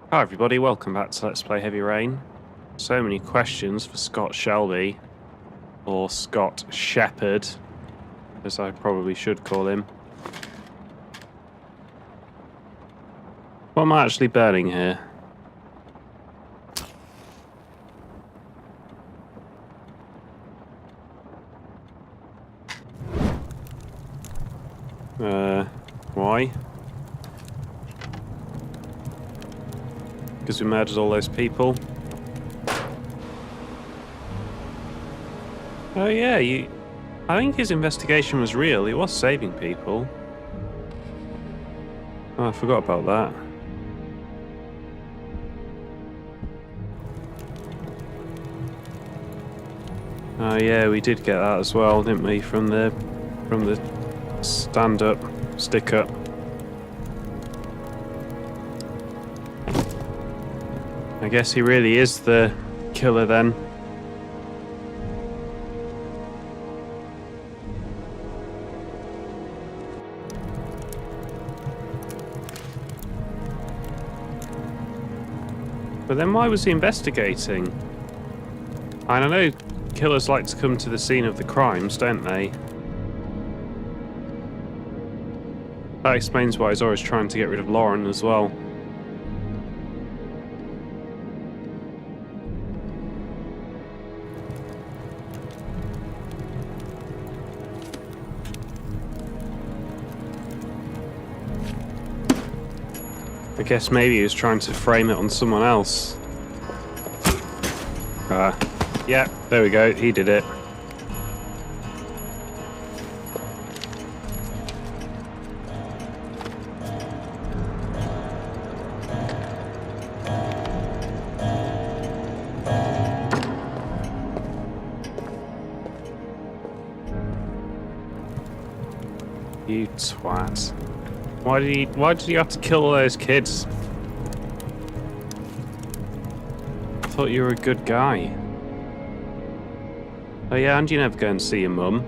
Hi everybody, welcome back to Let's Play Heavy Rain. So many questions for Scott Shelby, or Scott Shepherd, as I probably should call him. What am I actually burning here? Why? Because we murdered all those people? Oh yeah, I think his investigation was real. He was saving people. Oh, I forgot about that. Oh yeah, we did get that as well, didn't we? From the stand-up, stick-up. I guess he really is the killer then. But then why was he investigating? And I know killers like to come to the scene of the crimes, don't they? That explains why he's always trying to get rid of Lauren as well. I guess maybe he was trying to frame it on someone else. Yeah, there we go, he did it. You twat. Why did he have to kill all those kids? I thought you were a good guy. Oh yeah, and you never go and see your mum.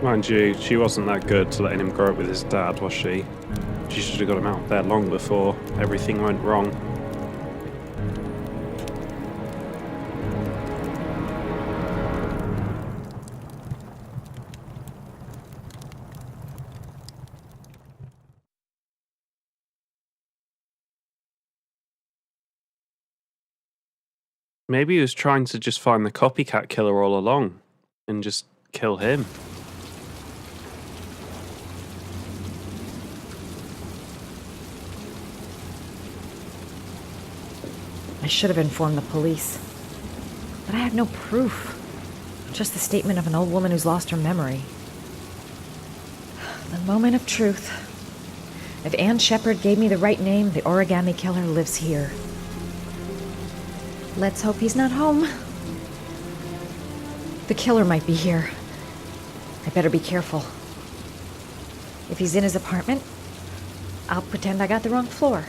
Mind you, she wasn't that good to letting him grow up with his dad, was she? She should have got him out there long before everything went wrong. Maybe he was trying to just find the copycat killer all along and just kill him. I should have informed the police. But I had no proof. Just the statement of an old woman who's lost her memory. The moment of truth. If Ann Shepard gave me the right name, the origami killer lives here. Let's hope he's not home. The killer might be here. I better be careful. If he's in his apartment, I'll pretend I got the wrong floor.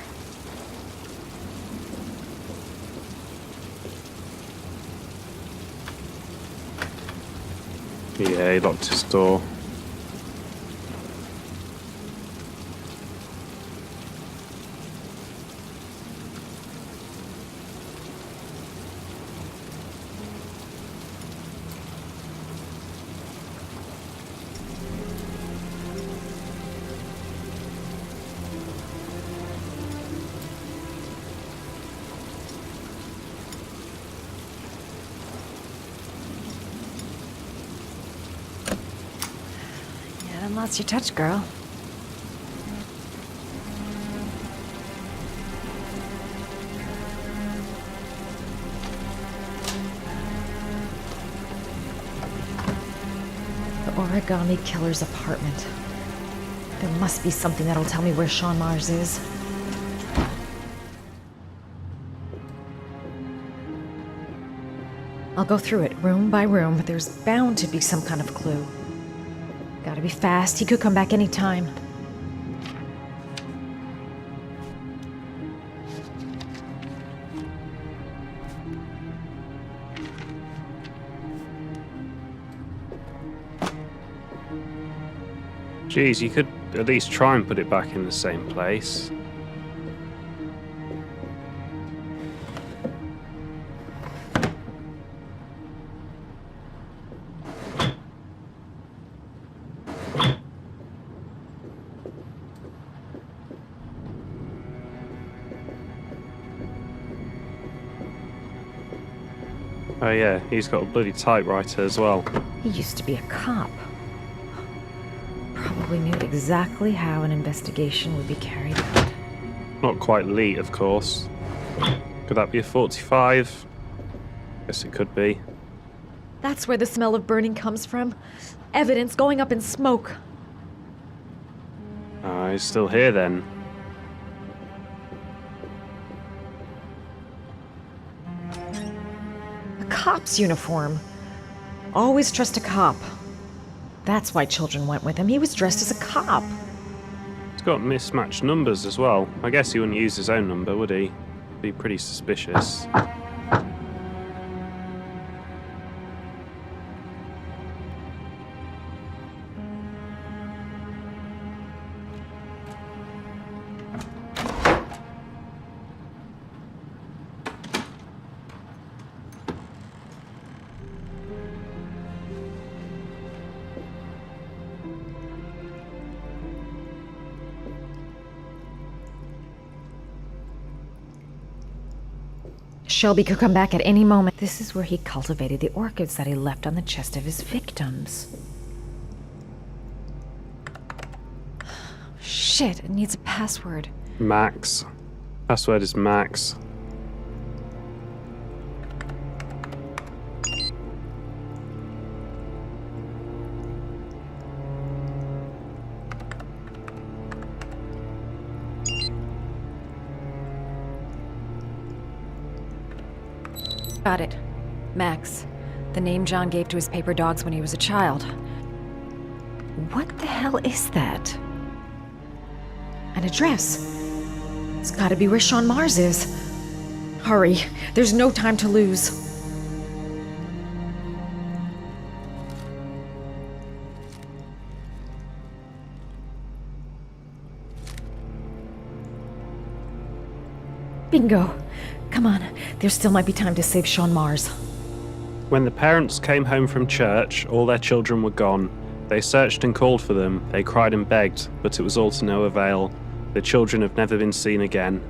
Yeah, he locked his door. Lost your touch, girl. The origami killer's apartment. There must be something that'll tell me where Sean Mars is. I'll go through it room by room, but there's bound to be some kind of clue. Gotta be fast. He could come back any time. Geez, you could at least try and put it back in the same place. Oh yeah, he's got a bloody typewriter as well. He used to be a cop. Probably knew exactly how an investigation would be carried out. Not quite elite, of course. Could that be a 45? Guess it could be. That's where the smell of burning comes from. Evidence going up in smoke. He's still here then. A cop's uniform. Always trust a cop. That's why children went with him. He was dressed as a cop. He's got mismatched numbers as well. I guess he wouldn't use his own number, would he? Be pretty suspicious. Shelby could come back at any moment. This is where he cultivated the orchids that he left on the chest of his victims. Shit, it needs a password. Max. Password is Max. Got it. Max. The name John gave to his paper dogs when he was a child. What the hell is that? An address. It's gotta be where Sean Mars is. Hurry. There's no time to lose. Bingo. Come on. There still might be time to save Sean Mars. When the parents came home from church, all their children were gone. They searched and called for them. They cried and begged, but it was all to no avail. The children have never been seen again.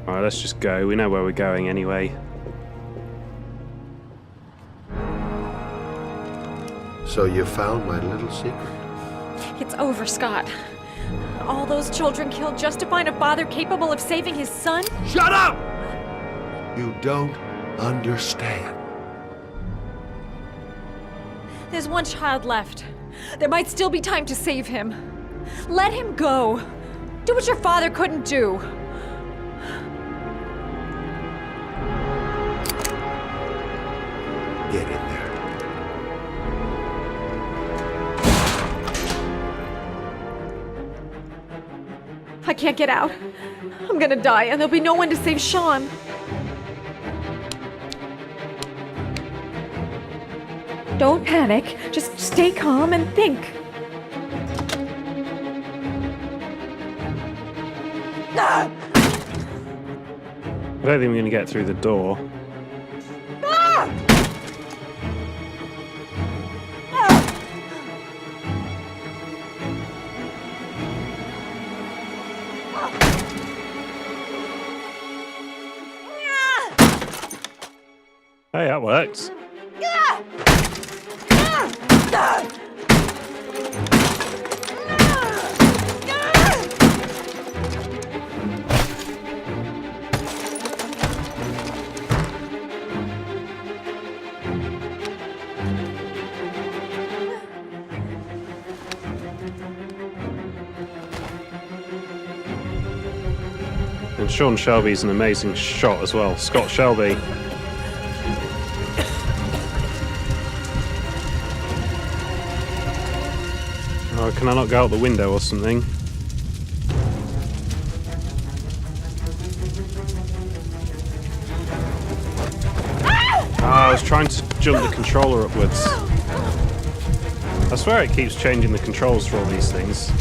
Alright, let's just go. We know where we're going anyway. So you found my little secret? It's over, Scott. All those children killed just to find a father capable of saving his son? Shut up! You don't understand. There's one child left. There might still be time to save him. Let him go. Do what your father couldn't do. Get in there. I can't get out. I'm gonna die, and there'll be no one to save Sean. Don't panic. Just stay calm and think. I don't think we're going to get through the door. Hey, that works. And Sean Shelby's an amazing shot as well. Scott Shelby. Oh, can I not go out the window or something? I was trying to jump the controller upwards. I swear it keeps changing the controls for all these things.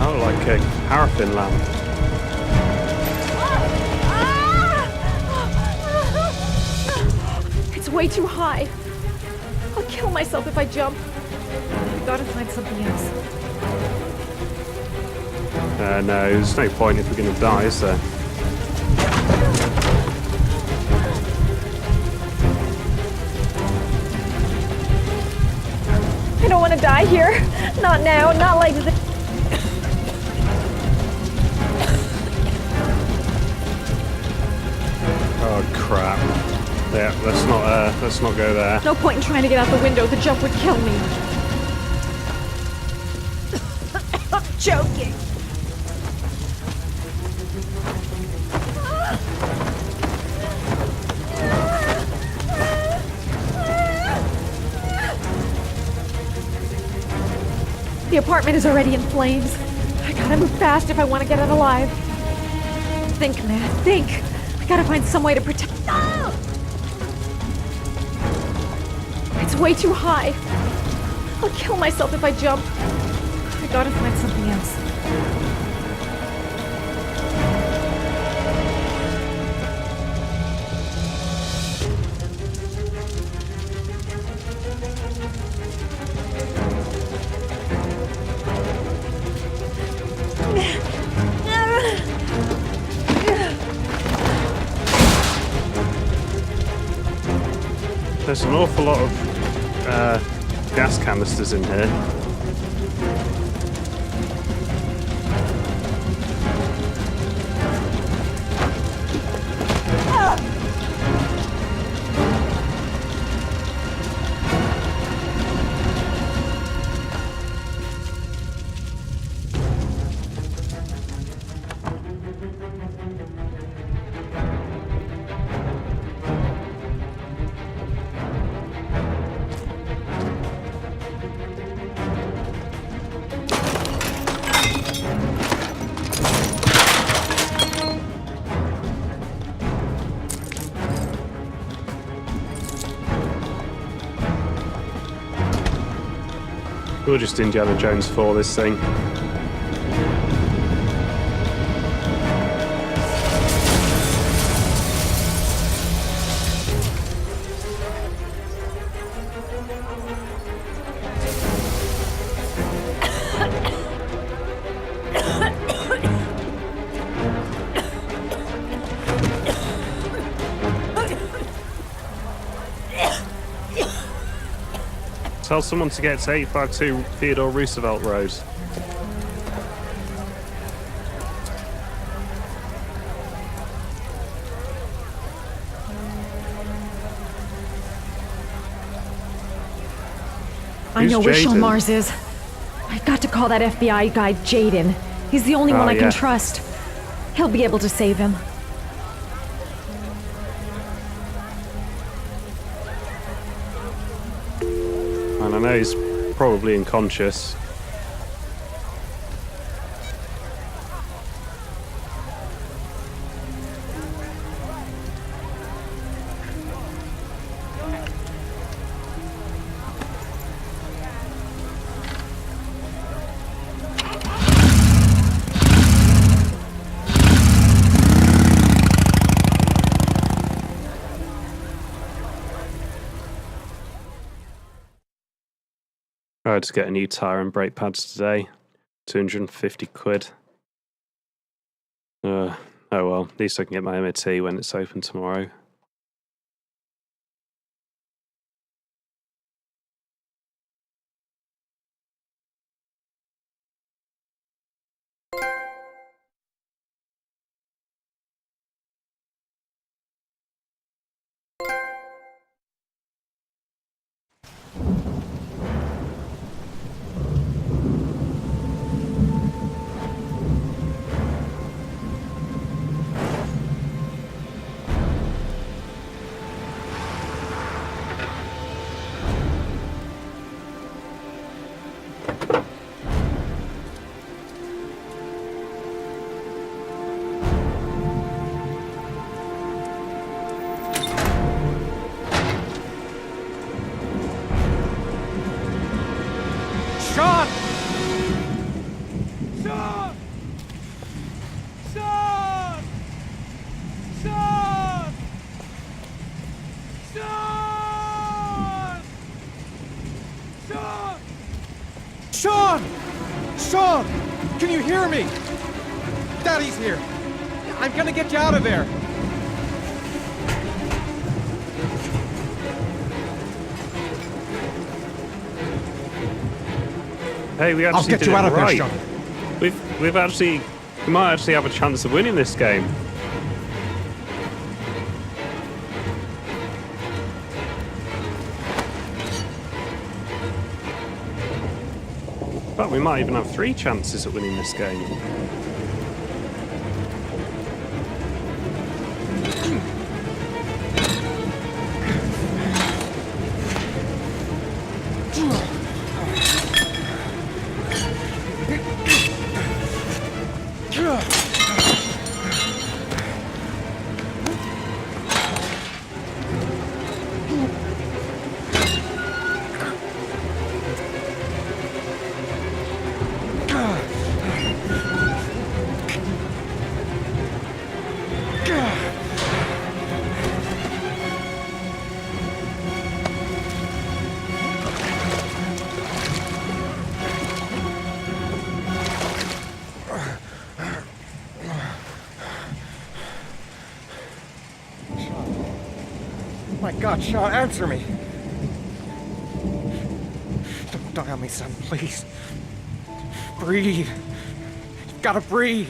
Oh, like a paraffin lamp. It's way too high. I'll kill myself if I jump. I gotta find something else. No, there's no point if we're gonna die, is there? I don't want to die here. Not now. Not like this. Oh crap. Yeah, let's not go there. No point in trying to get out the window. The jump would kill me. I'm joking. The apartment is already in flames. I gotta move fast if I want to get out alive. Think, man, think. I gotta find some way to protect. No! It's way too high. I'll kill myself if I jump. I gotta find something else. There's an awful lot of gas canisters in here. We're just Indiana Jones for this thing. Tell someone to get to 852 Theodore Roosevelt Road. I know where Sean Jaden? Mars is. I've got to call that FBI guy Jaden. He's the only one I yeah. can trust. He'll be able to save him. And I know he's probably unconscious. I had to get a new tyre and brake pads today. 250 quid. Oh well, at least I can get my MOT when it's open tomorrow. Sean! Can you hear me? Daddy's here. I'm gonna get you out of there. Hey, we actually I'll get did you it out of there, right. Sean. We might actually have a chance of winning this game. But we might even have 3 chances at winning this game. My God, Sean, answer me. Don't die on me, son, please. Breathe. You've gotta breathe.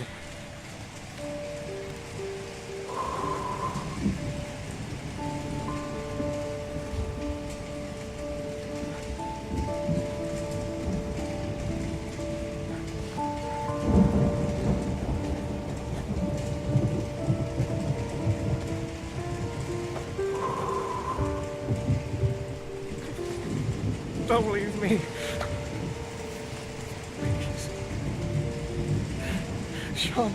Don't leave me. Please. Sean,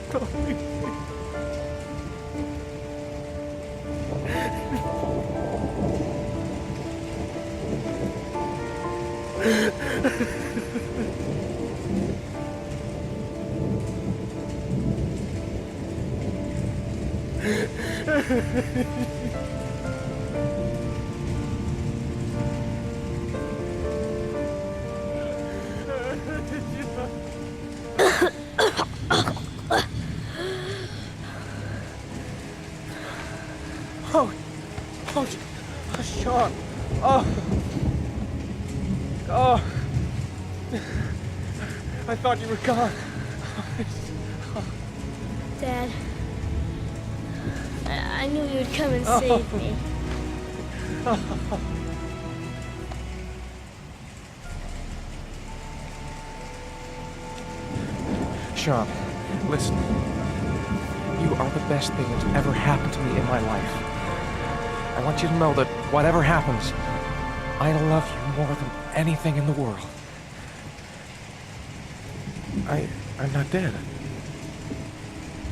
don't leave me. Oh, Sean. Oh. I thought you were gone. Dad, I knew you'd come and save me. Sean, listen. You are the best thing that's ever happened to me in my life. I want you to know that whatever happens, I love you more than anything in the world. I'm not dead.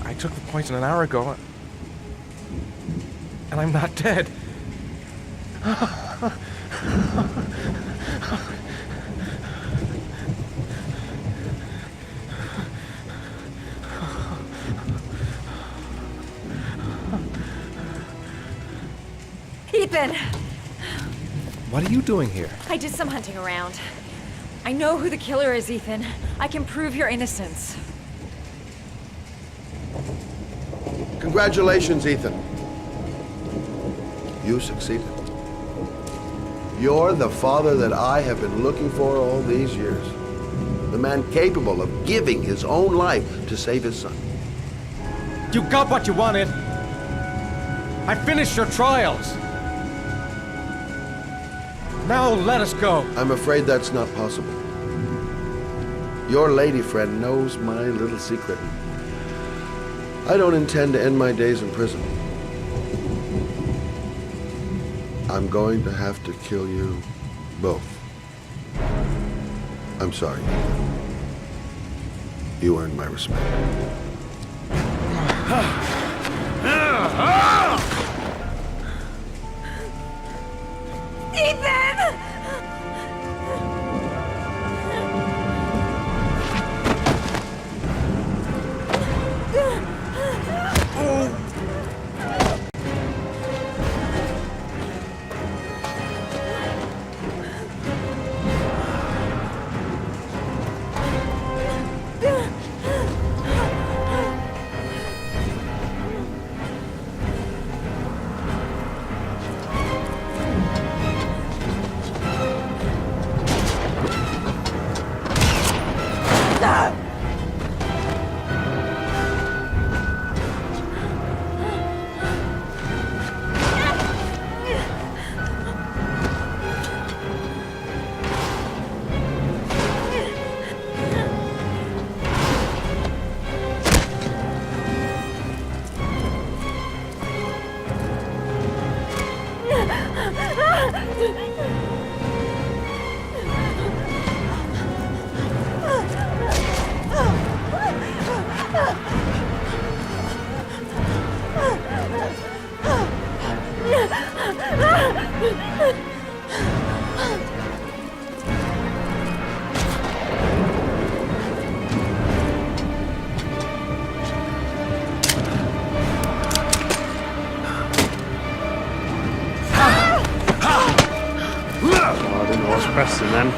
I took the poison an hour ago, and I'm not dead. Ethan! What are you doing here? I did some hunting around. I know who the killer is, Ethan. I can prove your innocence. Congratulations, Ethan. You succeeded. You're the father that I have been looking for all these years. The man capable of giving his own life to save his son. You got what you wanted. I finished your trials. Now let us go. I'm afraid that's not possible. Your lady friend knows my little secret. I don't intend to end my days in prison. I'm going to have to kill you both. I'm sorry. You earned my respect. Ethan! Oh, I didn't know I was pressing then.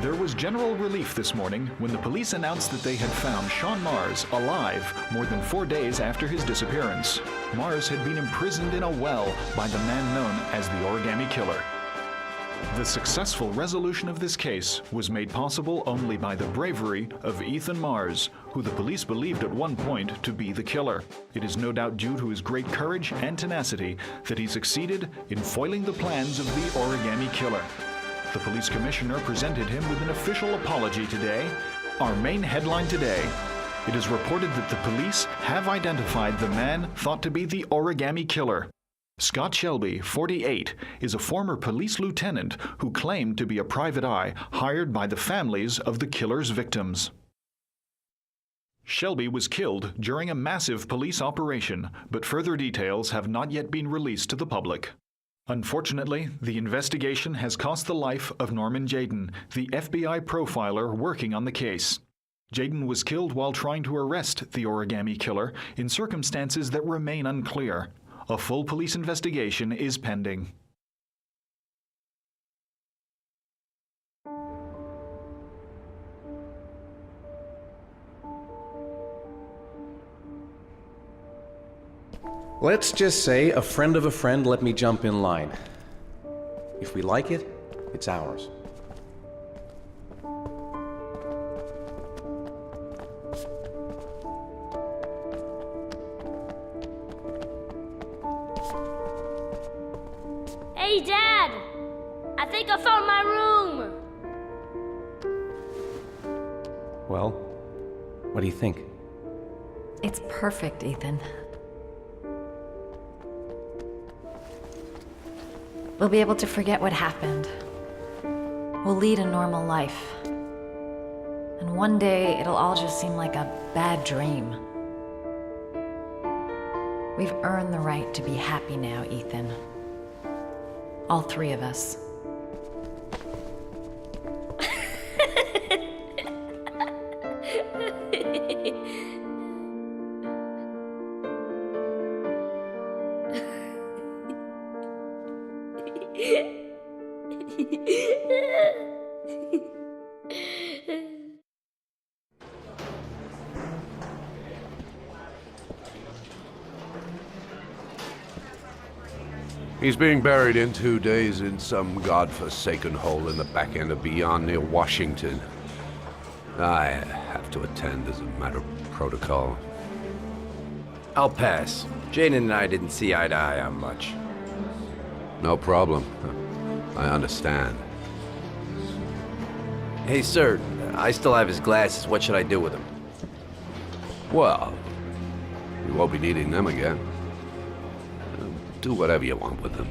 There was general relief this morning when the police announced that they had found Sean Mars alive more than 4 days after his disappearance. Mars had been imprisoned in a well by the man known as the Origami Killer. The successful resolution of this case was made possible only by the bravery of Ethan Mars, who the police believed at one point to be the killer. It is no doubt due to his great courage and tenacity that he succeeded in foiling the plans of the Origami Killer. The police commissioner presented him with an official apology today. Our main headline today: it is reported that the police have identified the man thought to be the Origami Killer. Scott Shelby, 48, is a former police lieutenant who claimed to be a private eye hired by the families of the killer's victims. Shelby was killed during a massive police operation, but further details have not yet been released to the public. Unfortunately, the investigation has cost the life of Norman Jayden, the FBI profiler working on the case. Jayden was killed while trying to arrest the Origami Killer in circumstances that remain unclear. A full police investigation is pending. Let's just say a friend of a friend let me jump in line. If we like it, it's ours. Hey, Dad! I think I found my room! Well, what do you think? It's perfect, Ethan. We'll be able to forget what happened. We'll lead a normal life. And one day, it'll all just seem like a bad dream. We've earned the right to be happy now, Ethan. All three of us. He's being buried in 2 days in some godforsaken hole in the back end of Beyond near Washington. I have to attend as a matter of protocol. I'll pass. Jane and I didn't see eye to eye on much. No problem. I understand. Hey, sir, I still have his glasses. What should I do with them? Well, you won't be needing them again. Do whatever you want with them.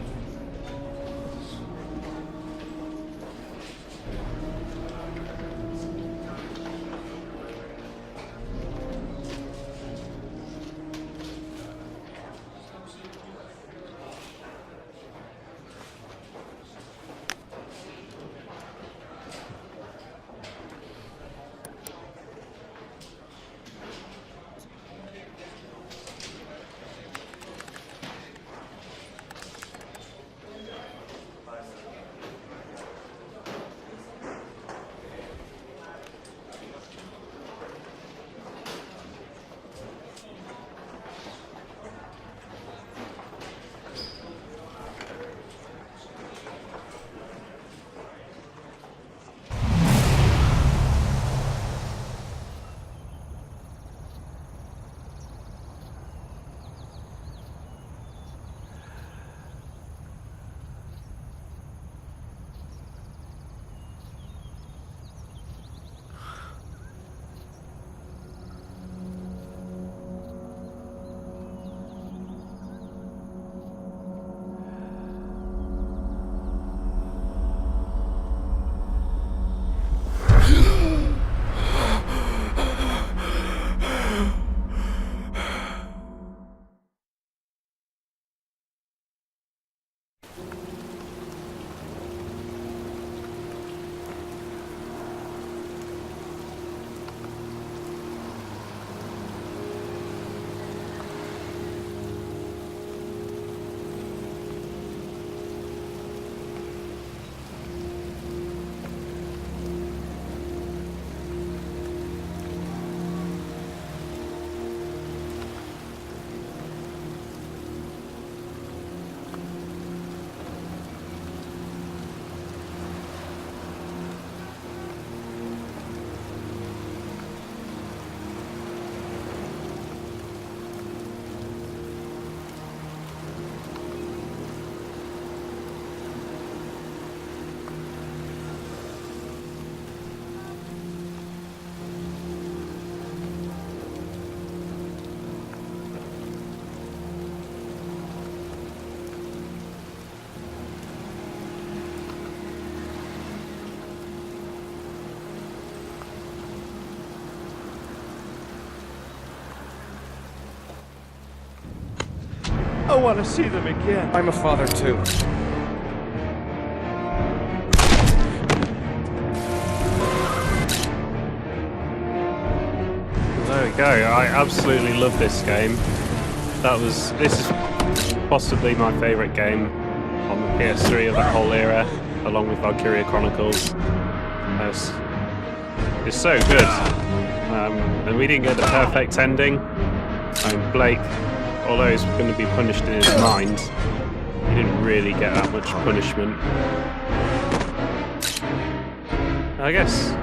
I want to see them again. I'm a father too. There we go. I absolutely love this game. This is possibly my favourite game on the PS3 of that whole era, along with Valkyria Chronicles. It's so good. And we didn't get the perfect ending. I mean, Blake, although he's going to be punished in his mind, he didn't really get that much punishment. I guess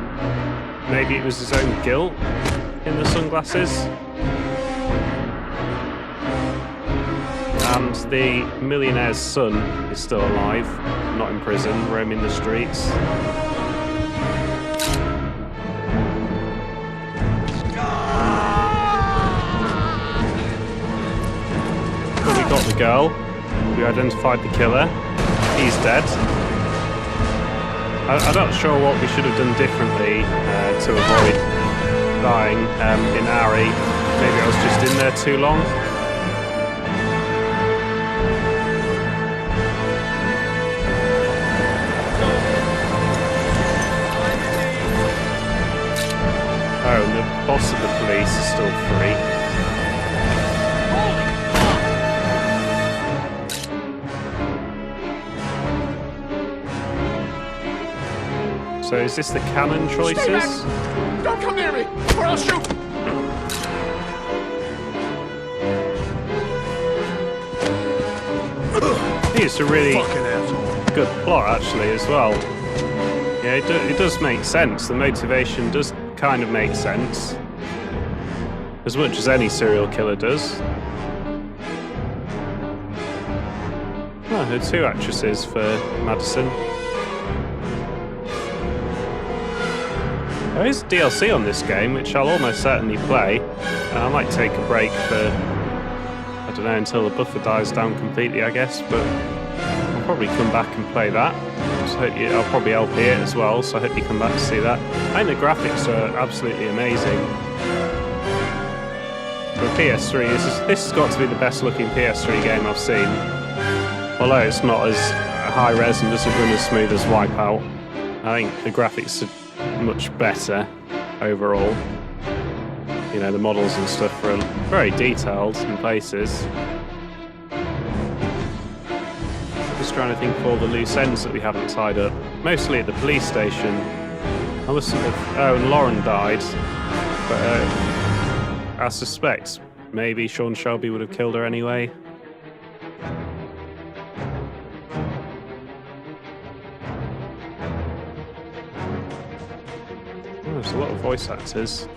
maybe it was his own guilt in the sunglasses. And the millionaire's son is still alive, not in prison, roaming the streets. got the girl. We identified the killer. He's dead. I'm not sure what we should have done differently to avoid dying in Ari. Maybe I was just in there too long. Oh, and the boss of the police is still free. So is this the canon choices? Don't come near me, or I'll shoot! I think it's a really good plot, actually, as well. Yeah, it does make sense. The motivation does kind of make sense. As much as any serial killer does. Oh, there are 2 actresses for Madison. There is DLC on this game, which I'll almost certainly play. I might take a break for, I don't know, until the buffer dies down completely, I guess, but I'll probably come back and play that. So I'll probably LP it as well, so I hope you come back to see that. I think the graphics are absolutely amazing. For PS3, this has got to be the best looking PS3 game I've seen. Although it's not as high res and doesn't run as smooth as Wipeout. I think the graphics are much better overall. You know, the models and stuff are very detailed in places. Just trying to think of all the loose ends that we haven't tied up. Mostly at the police station. I mustn't have... Oh, and Lauren died. But I suspect maybe Sean Shelby would have killed her anyway. There's a lot of voice actors.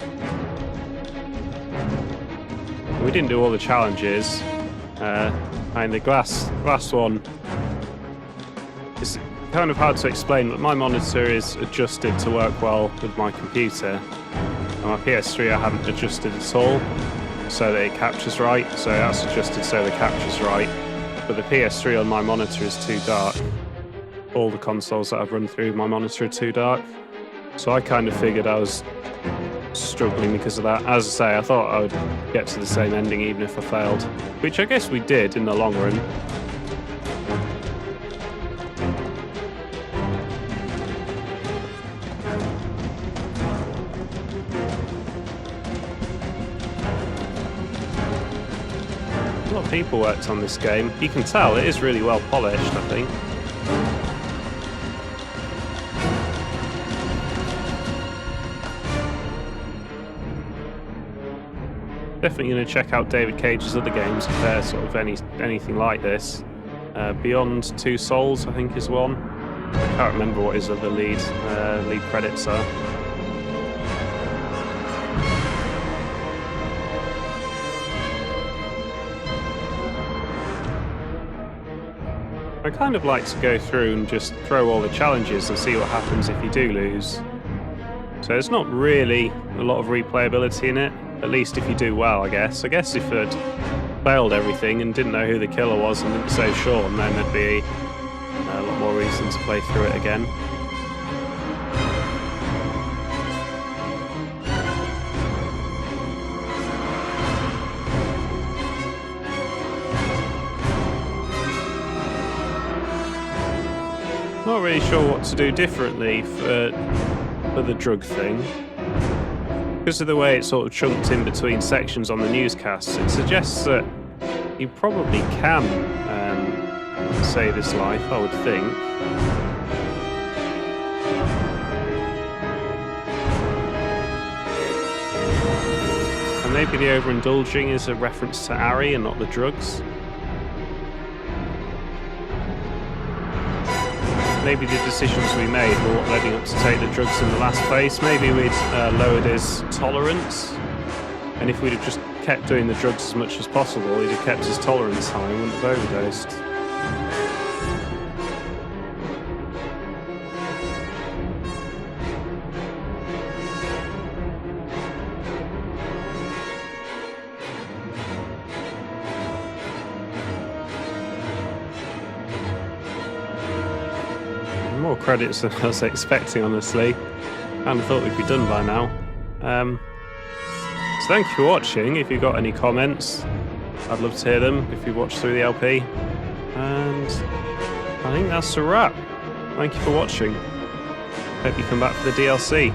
We didn't do all the challenges. And the glass one, it's kind of hard to explain, but my monitor is adjusted to work well with my computer. And my PS3 I haven't adjusted at all, so that it captures right. So that's adjusted so that it captures right. But the PS3 on my monitor is too dark. All the consoles that I've run through my monitor are too dark. So I kind of figured I was struggling because of that. As I say, I thought I would get to the same ending even if I failed. Which I guess we did in the long run. A lot of people worked on this game. You can tell it is really well polished, I think. Definitely going to check out David Cage's other games if they're sort of anything like this. Beyond Two Souls, I think, is one. I can't remember what his other lead credits are. I kind of like to go through and just throw all the challenges and see what happens if you do lose. So there's not really a lot of replayability in it. At least if you do well, I guess. I guess if I'd failed everything and didn't know who the killer was and didn't say Sean, then there'd be a lot more reason to play through it again. Not really sure what to do differently for the drug thing. Because of the way it's sort of chunked in between sections on the newscasts, it suggests that you probably can save his life, I would think. And maybe the overindulging is a reference to Ari and not the drugs. Maybe the decisions we made were what led him up to take the drugs in the last place. Maybe we'd lowered his tolerance, and if we'd have just kept doing the drugs as much as possible, he'd have kept his tolerance high and wouldn't have overdosed. credits than I was expecting, honestly. Kind of thought we'd be done by now. So thank you for watching. If you've got any comments, I'd love to hear them if you've watched through the LP. And I think that's a wrap. Thank you for watching. Hope you come back for the DLC.